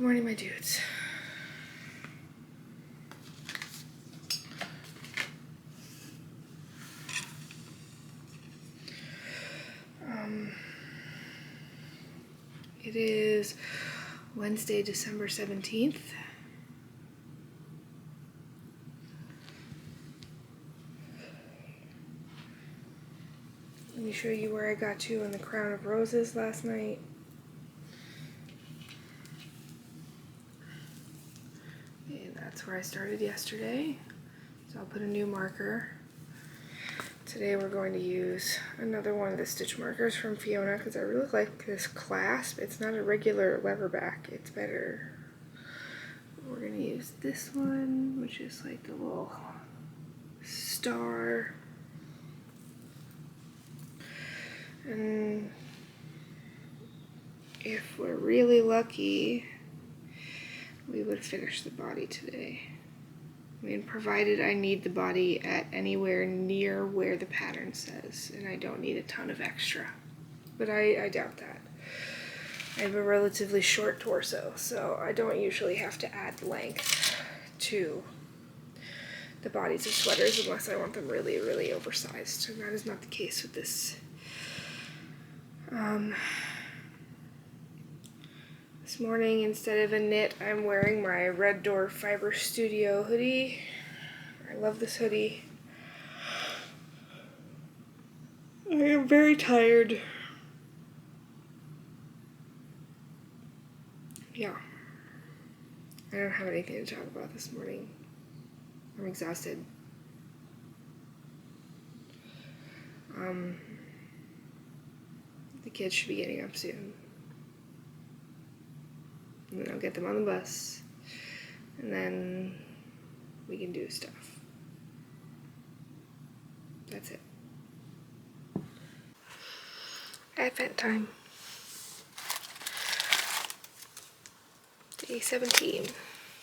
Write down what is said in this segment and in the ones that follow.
Good morning, my dudes. It is Wednesday, December 17th. Let me show you where I got to on the Crown of Roses last night. And that's where I started yesterday. So I'll put a new marker. Today we're going to use another one of the stitch markers from Fiona because I really like this clasp. It's not a regular lever back, it's better. We're going to use this one, which is like the little star. And if we're really lucky, we would finish the body today. I mean, provided I need the body at anywhere near where the pattern says, and I don't need a ton of extra. But I doubt that. I have a relatively short torso, so I don't usually have to add length to the bodies of sweaters unless I want them really, really oversized. And that is not the case with this. This morning, instead of a knit, I'm wearing my Red Door Fiber Studio hoodie. I love this hoodie. I am very tired. Yeah. I don't have anything to talk about this morning. I'm exhausted. The kids should be getting up soon. And then I'll get them on the bus, and then we can do stuff. That's it. Advent time. Day 17.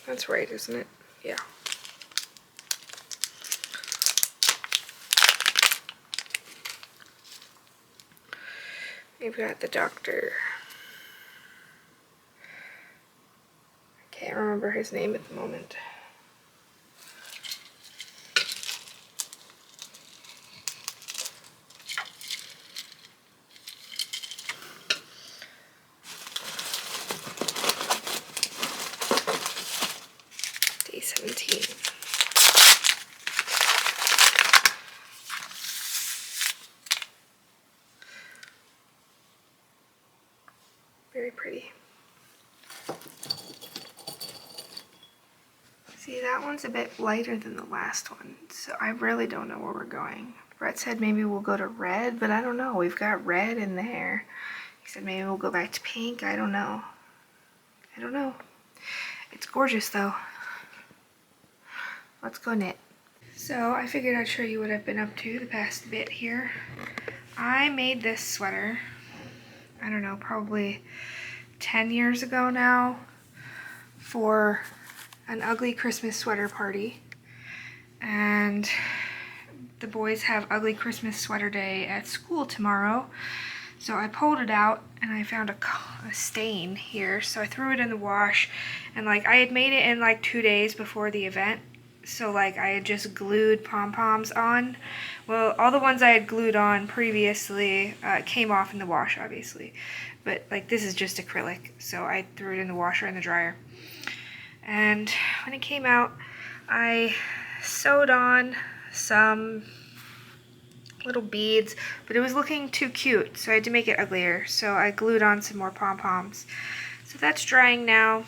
That's right, isn't it? Yeah. We've got the doctor. Can't remember his name at the moment. Day 17. Very pretty. See, that one's a bit lighter than the last one, so I really don't know where we're going. Brett said maybe we'll go to red, but I don't know. We've got red in there. He said maybe we'll go back to pink. I don't know. I don't know. It's gorgeous, though. Let's go knit. So I figured I'd show you what I've been up to the past bit here. I made this sweater, I don't know, probably 10 years ago now, for an ugly Christmas sweater party, and the boys have ugly Christmas sweater day at school tomorrow, so I pulled it out and I found a stain here, so I threw it in the wash, and like I had made it in like 2 days before the event, so like I had just glued pom-poms on. Well, all the ones I had glued on previously came off in the wash, obviously, but like this is just acrylic, so I threw it in the washer and the dryer. And when it came out, I sewed on some little beads, but it was looking too cute, so I had to make it uglier. So I glued on some more pom-poms. So that's drying now.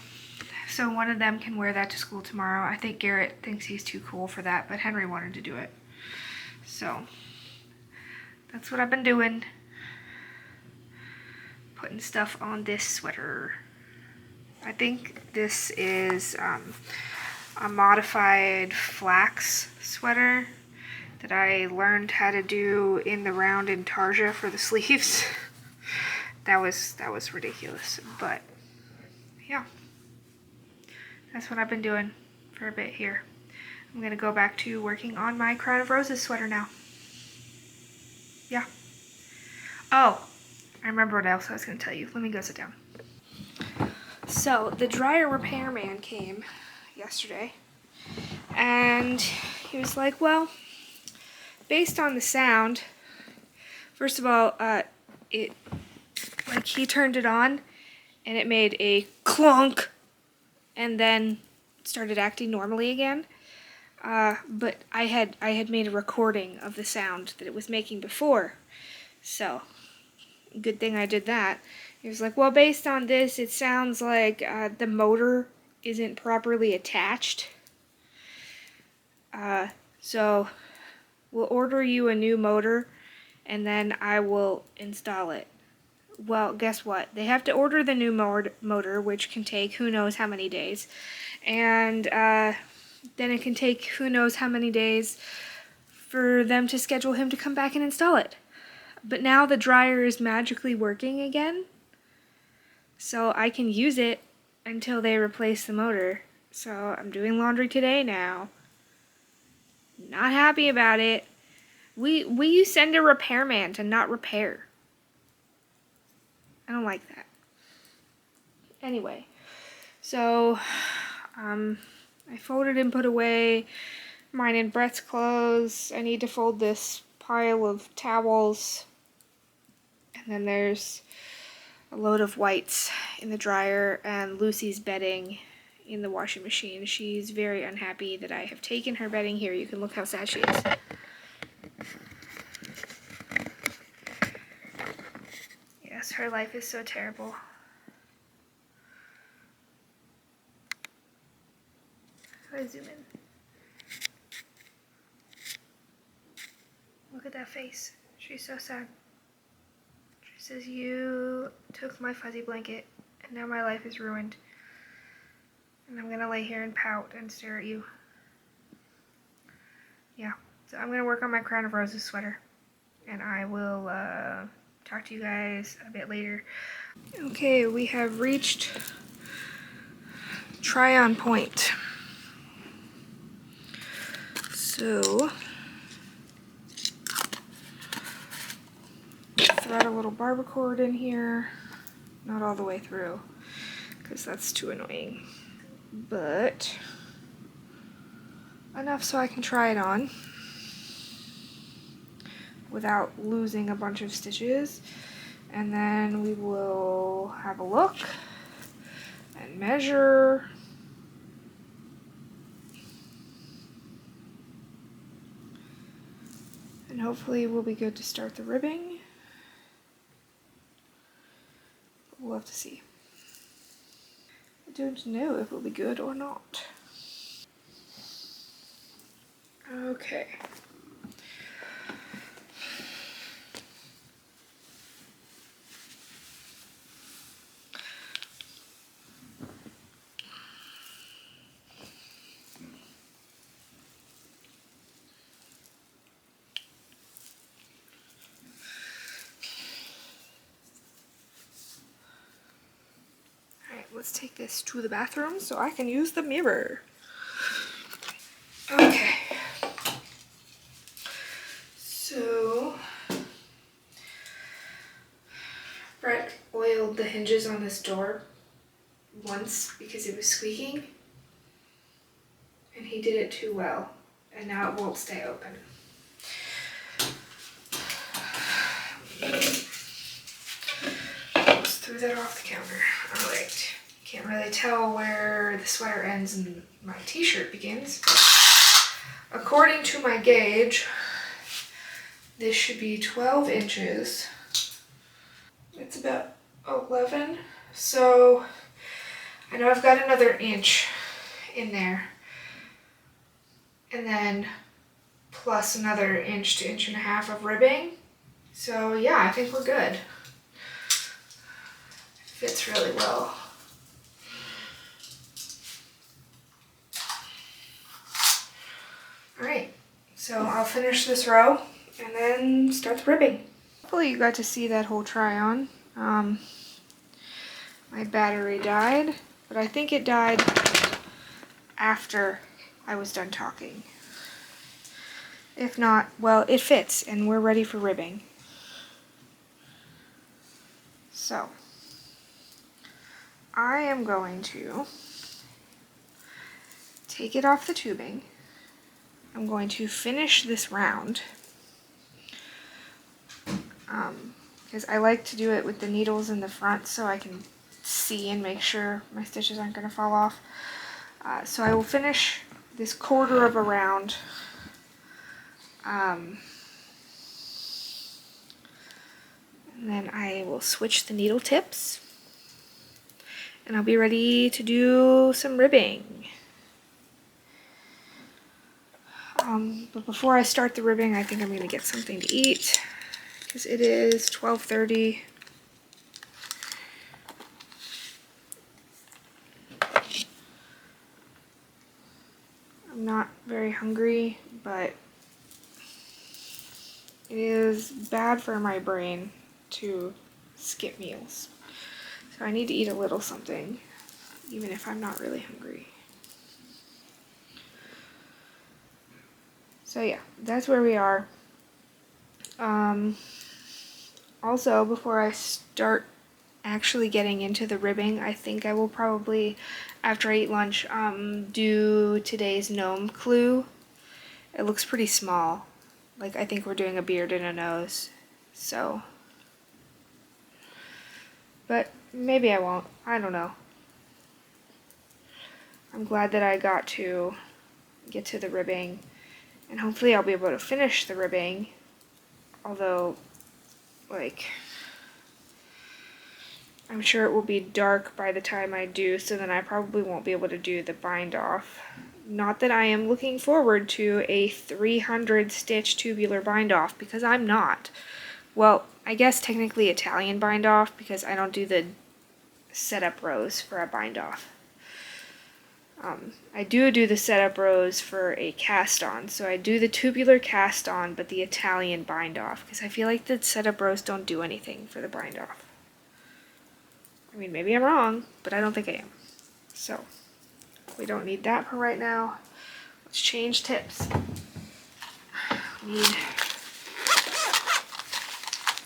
So one of them can wear that to school tomorrow. I think Garrett thinks he's too cool for that, but Henry wanted to do it. So that's what I've been doing. Putting stuff on this sweater. I think this is a modified flax sweater that I learned how to do in the round in Tarja for the sleeves. that was ridiculous, but yeah, that's what I've been doing for a bit here. I'm gonna go back to working on my Crown of Roses sweater now. Yeah. Oh, I remember what else I was gonna tell you. Let me go sit down. So the dryer repairman came yesterday, and he was like, well, based on the sound, first of all, he turned it on and it made a clunk and then started acting normally again. But I had made a recording of the sound that it was making before, so good thing I did that. He was like, well, based on this, it sounds like the motor isn't properly attached. So we'll order you a new motor and then I will install it. Well, guess what? They have to order the new motor, which can take who knows how many days. And then it can take who knows how many days for them to schedule him to come back and install it. But now the dryer is magically working again, so I can use it until they replace the motor. So I'm doing laundry today now. Not happy about it. Will you send a repairman to not repair? I don't like that. Anyway, so I folded and put away mine and Brett's clothes. I need to fold this pile of towels. And then there's a load of whites in the dryer and Lucy's bedding in the washing machine. She's very unhappy that I have taken her bedding here. You can look how sad she is. Yes, her life is so terrible. How do I zoom in? Look at that face. She's so sad. She says, you took my fuzzy blanket and now my life is ruined. And I'm gonna lay here and pout and stare at you. Yeah, so I'm gonna work on my Crown of Roses sweater. And I will talk to you guys a bit later. Okay, we have reached try-on point. So, thread a little barber cord in here. Not all the way through, because that's too annoying. But enough so I can try it on without losing a bunch of stitches. And then we will have a look and measure. And hopefully we'll be good to start the ribbing. But we'll have to see. I don't know if it'll be good or not. Okay. Let's take this to the bathroom so I can use the mirror. Okay. So, Brett oiled the hinges on this door once because it was squeaking. And he did it too well. And now it won't stay open. Just threw that off the counter. Alright. Can't really tell where the sweater ends and my t-shirt begins. But according to my gauge, this should be 12 inches. It's about 11. So I know I've got another inch in there. And then plus another inch to inch and a half of ribbing. So yeah, I think we're good. Fits really well. Alright, so I'll finish this row and then start the ribbing. Hopefully you got to see that whole try on. My battery died, but I think it died after I was done talking. If not, well, it fits and we're ready for ribbing. So, I am going to take it off the tubing. I'm going to finish this round because I like to do it with the needles in the front so I can see and make sure my stitches aren't going to fall off. So I will finish this quarter of a round. And then I will switch the needle tips and I'll be ready to do some ribbing. But before I start the ribbing, I think I'm going to get something to eat because it is 12:30. I'm not very hungry, but it is bad for my brain to skip meals. So I need to eat a little something, even if I'm not really hungry. So yeah, that's where we are. Also, before I start actually getting into the ribbing, I think I will probably, after I eat lunch, do today's gnome clue. It looks pretty small. Like, I think we're doing a beard and a nose. So, but maybe I won't. I don't know. I'm glad that I got to get to the ribbing, and hopefully I'll be able to finish the ribbing. Although, like, I'm sure it will be dark by the time I do, so then I probably won't be able to do the bind off. Not that I am looking forward to a 300 stitch tubular bind off, because I'm not. Well, I guess technically Italian bind off, because I don't do the setup rows for a bind off. I do the setup rows for a cast on, so I do the tubular cast on, but the Italian bind off, because I feel like the setup rows don't do anything for the bind off. I mean, maybe I'm wrong, but I don't think I am. So, we don't need that for right now. Let's change tips.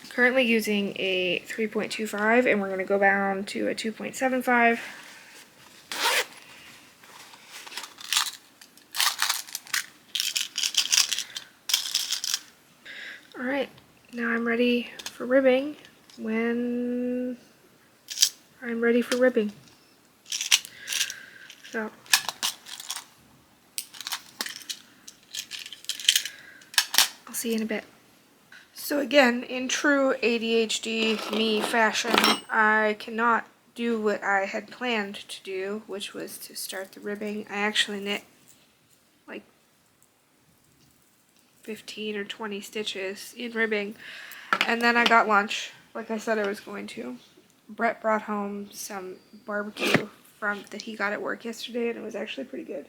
Currently using a 3.25, and we're going to go down to a 2.75. Alright, now I'm ready for ribbing when I'm ready for ribbing. So, I'll see you in a bit. So again, in true ADHD me fashion, I cannot do what I had planned to do, which was to start the ribbing. I actually knit like 15 or 20 stitches in ribbing, and then I got lunch, like I said I was going to. Brett brought home some barbecue that he got at work yesterday, and it was actually pretty good.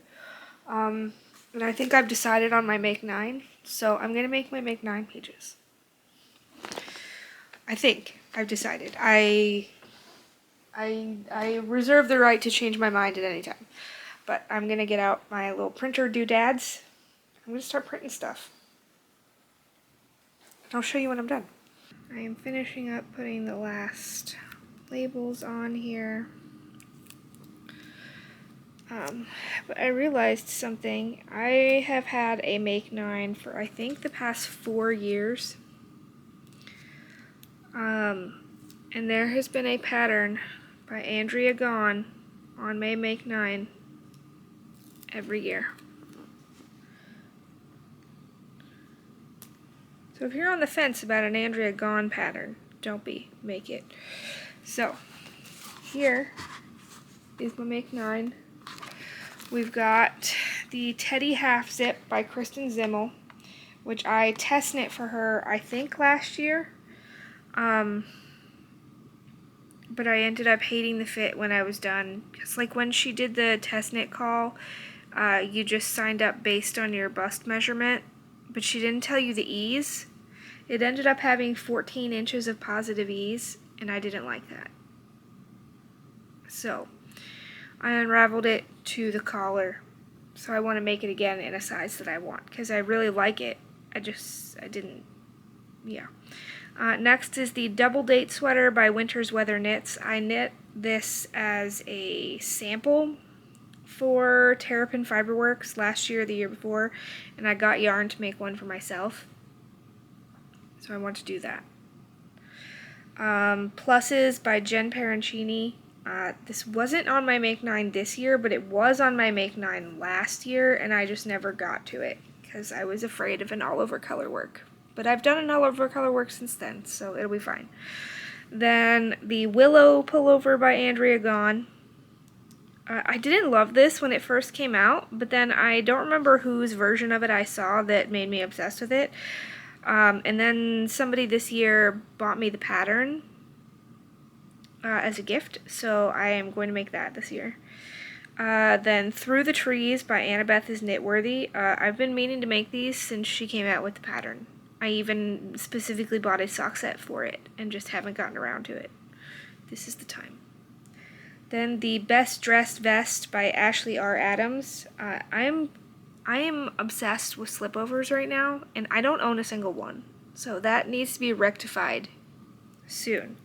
And I think I've decided on my make 9, so I'm going to make my make 9 pages. I think I've decided. I reserve the right to change my mind at any time. But I'm going to get out my little printer doodads. I'm going to start printing stuff. I'll show you when I'm done. I am finishing up putting the last labels on here. But I realized something. I have had a make 9 for I think the past 4 years. And there has been a pattern by Andrea Gone on my make 9 every year. So if you're on the fence about an Andrea Gone pattern, don't be. Make it. So, here is my make 9. We've got the Teddy Half Zip by Kristen Zimmel, which I test knit for her, I think, last year. But I ended up hating the fit when I was done. Because, like, when she did the test knit call, you just signed up based on your bust measurement, but she didn't tell you the ease. It ended up having 14 inches of positive ease, and I didn't like that. So, I unraveled it to the collar. So I want to make it again in a size that I want, because I really like it. I didn't, yeah. Next is the Double Date Sweater by Winter's Weather Knits. I knit this as a sample for Terrapin Fiberworks last year or the year before, and I got yarn to make one for myself. So I want to do that. Pluses by Jen Parancini. This wasn't on my Make 9 this year, but it was on my Make 9 last year, and I just never got to it because I was afraid of an all-over color work. But I've done an all-over color work since then, so it'll be fine. Then the Willow pullover by Andrea Gahn. I didn't love this when it first came out, but then I don't remember whose version of it I saw that made me obsessed with it. And then somebody this year bought me the pattern as a gift, so I am going to make that this year. Then Through the Trees by Annabeth is Knitworthy. I've been meaning to make these since she came out with the pattern. I even specifically bought a sock set for it and just haven't gotten around to it. This is the time. Then the Best Dressed Vest by Ashley R. Adams. I am obsessed with slipovers right now, and I don't own a single one. So that needs to be rectified soon.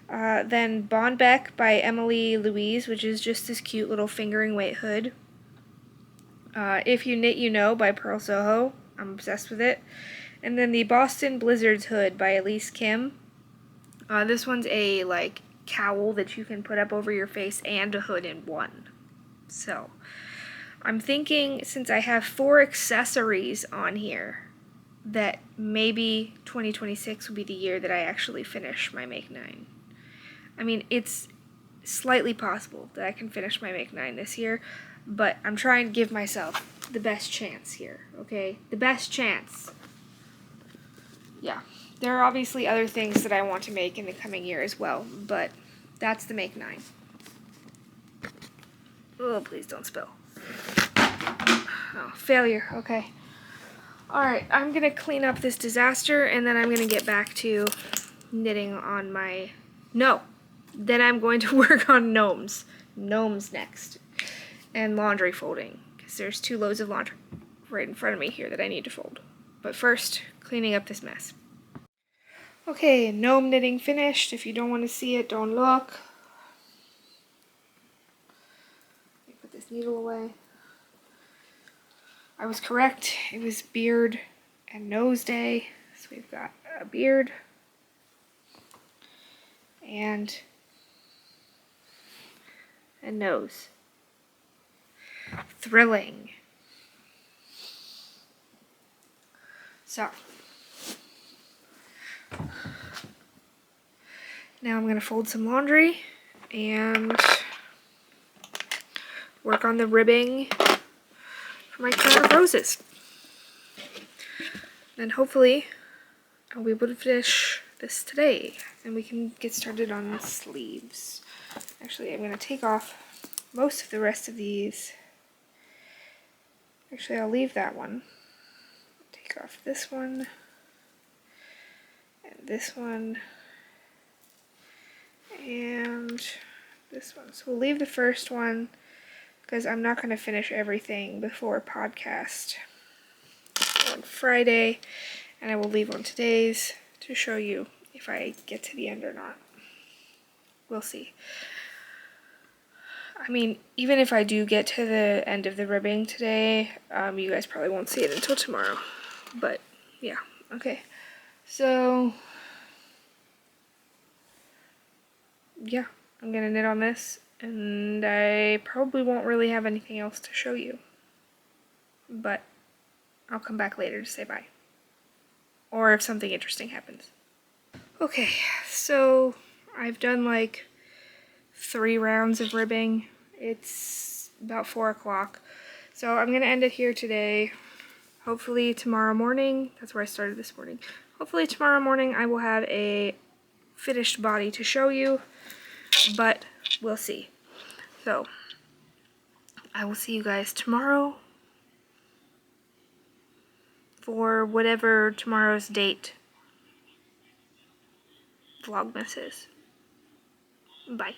Then Bonbeck by Emily Louise, which is just this cute little fingering weight hood. If You Knit You Know by Pearl Soho. I'm obsessed with it. And then the Boston Blizzards hood by Elise Kim. This one's a like cowl that you can put up over your face and a hood in one. So I'm thinking, since I have 4 accessories on here, that maybe 2026 will be the year that I actually finish my Make 9. I mean, it's slightly possible that I can finish my Make 9 this year, but I'm trying to give myself the best chance here, okay? The best chance. Yeah. There are obviously other things that I want to make in the coming year as well, but that's the Make 9. Oh, please don't spill. Oh, failure. Okay. Alright, I'm going to clean up this disaster, and then I'm going to get back to knitting on my... No! Then I'm going to work on gnomes. Gnomes next. And laundry folding, because there's 2 loads of laundry right in front of me here that I need to fold. But first, cleaning up this mess. Okay, gnome knitting finished. If you don't want to see it, don't look. Let me put this needle away. I was correct. It was beard and nose day. So we've got a beard and a nose. Thrilling. So, now I'm going to fold some laundry and work on the ribbing for my crown of roses. Then hopefully I'll be able to finish this today and we can get started on the sleeves. Actually, I'm going to take off most of the rest of these. Actually, I'll leave that one. Take off this one and this one and this one. So we'll leave the first one because I'm not going to finish everything before podcast on Friday, and I will leave on today's to show you if I get to the end or not. We'll see. I mean, even if I do get to the end of the ribbing today, you guys probably won't see it until tomorrow. But, yeah. Okay. So, yeah. I'm going to knit on this, and I probably won't really have anything else to show you. But I'll come back later to say bye. Or if something interesting happens. Okay, so I've done like 3 rounds of ribbing. It's about 4 o'clock. So I'm going to end it here today. Hopefully tomorrow morning, that's where I started this morning. Hopefully tomorrow morning I will have a finished body to show you, but we'll see. So I will see you guys tomorrow for whatever tomorrow's date Vlogmas is. Bye.